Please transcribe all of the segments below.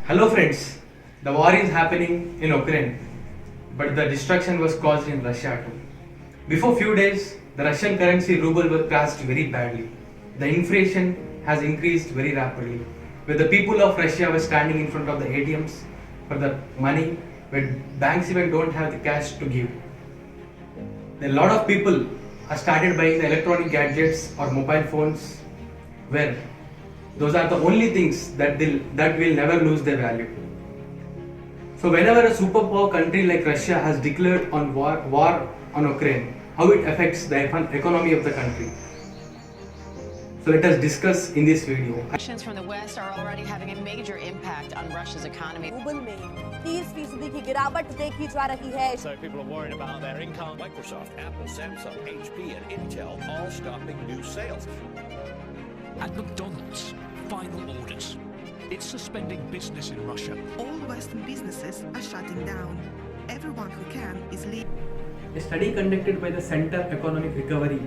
Hello friends, the war is happening in Ukraine, but the destruction was caused in Russia too. Before few days, the Russian currency ruble was crashed very badly. The inflation has increased very rapidly. Where the people of Russia were standing in front of the ATMs for the money, where banks even don't have the cash to give. A lot of people are started buying the electronic gadgets or mobile phones, where those are the only things that will never lose their value. So whenever a superpower country like Russia has declared on war on Ukraine, how it affects the economy of the country. So let us discuss in this video. Sanctions from the West are already having a major impact on Russia's economy. Rouble में 30% की गिरावट देखी जा रही है. So people are worried about their income. Microsoft, Apple, Samsung, HP, and Intel all stopping new sales. At McDonald's, final orders. It's suspending business in Russia. All Western businesses are shutting down. Everyone who can is leaving. A study conducted by the Center Economic Recovery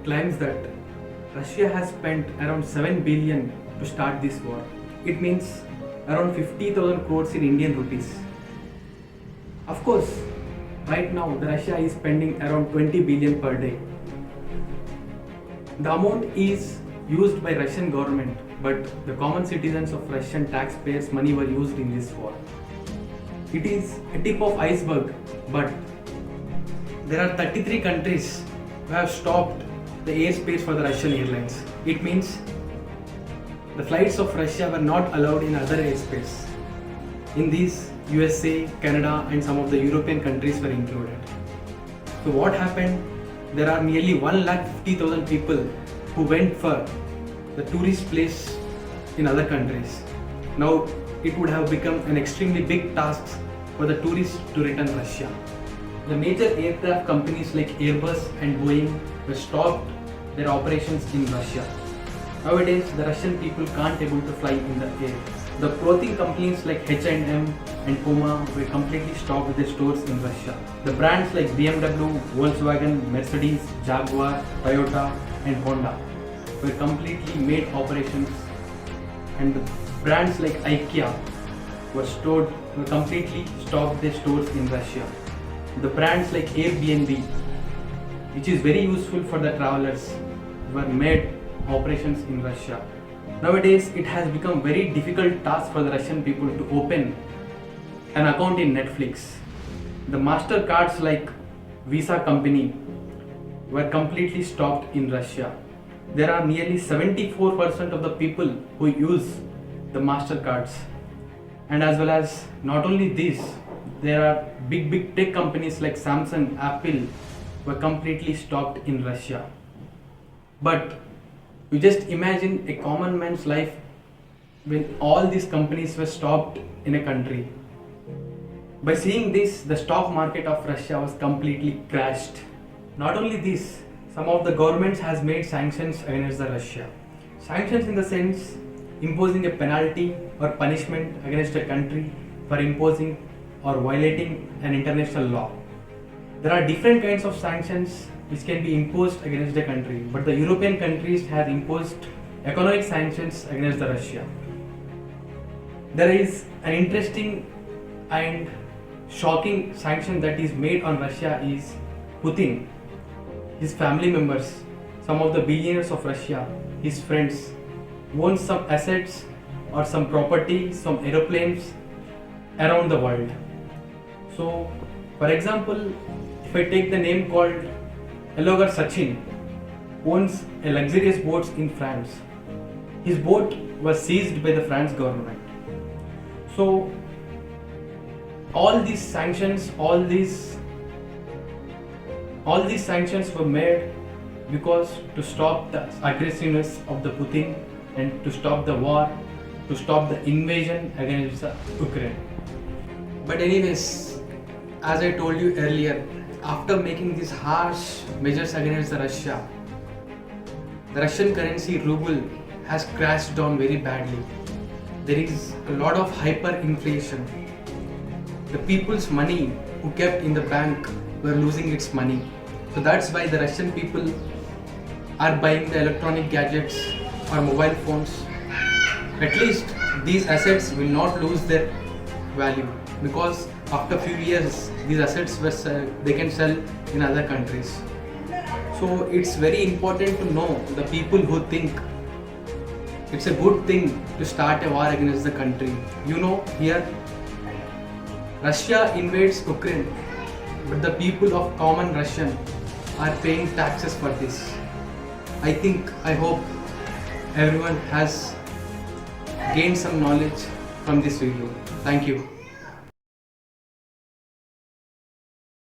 claims that Russia has spent around 7 billion to start this war. It means around 50,000 crores in Indian rupees. Of course, right now the Russia is spending around 20 billion per day. The amount is used by Russian government, but the common citizens of Russian taxpayers' money were used in this war. It is a tip of iceberg, but there are 33 countries who have stopped the airspace for the Russian airlines. It means the flights of Russia were not allowed in other airspace. In these, USA, Canada and some of the European countries were included. So what happened? There are nearly 150,000 people who went for the tourist place in other countries. Now it would have become an extremely big task for the tourists to return Russia. The major aircraft companies like Airbus and Boeing were stopped their operations in Russia. Nowadays, the Russian people can't able to fly in the air. The clothing companies like H&M and Puma were completely stopped their stores in Russia. The brands like BMW, Volkswagen, Mercedes, Jaguar, Toyota and Honda were completely made operations, and the brands like IKEA were completely stopped their stores in Russia. The brands like Airbnb, which is very useful for the travelers, were made operations in Russia. Nowadays, it has become very difficult task for the Russian people to open an account in Netflix. The MasterCards like Visa company were completely stopped in Russia. There are nearly 74% of the people who use the MasterCards. And as well as not only this, there are big tech companies like Samsung, Apple were completely stopped in Russia. But you just imagine a common man's life when all these companies were stopped in a country. By seeing this, the stock market of Russia was completely crashed. Not only this, some of the governments has made sanctions against the Russia. Sanctions in the sense imposing a penalty or punishment against a country for imposing or violating an international law. There are different kinds of sanctions which can be imposed against a country, but the European countries have imposed economic sanctions against the Russia. There is an interesting and shocking sanction that is made on Russia is Putin, his family members, some of the billionaires of Russia, his friends, own some assets or some property, some aeroplanes around the world. So, for example, if I take the name called Elogar Sachin, owns a luxurious boat in France. His boat was seized by the French government. So, all these sanctions were made because to stop the aggressiveness of the Putin and to stop the war, to stop the invasion against Ukraine. But anyways, as I told you earlier, after making these harsh measures against Russia, the Russian currency ruble has crashed down very badly. There is a lot of hyperinflation. The people's money who kept in the bank were losing its money. So that's why the Russian people are buying the electronic gadgets or mobile phones. At least these assets will not lose their value, because after few years these assets they can sell in other countries. So it's very important to know the people who think it's a good thing to start a war against the country. You know, here Russia invades Ukraine, but the people of common Russian are paying taxes for this. I hope everyone has gained some knowledge from this video. Thank you.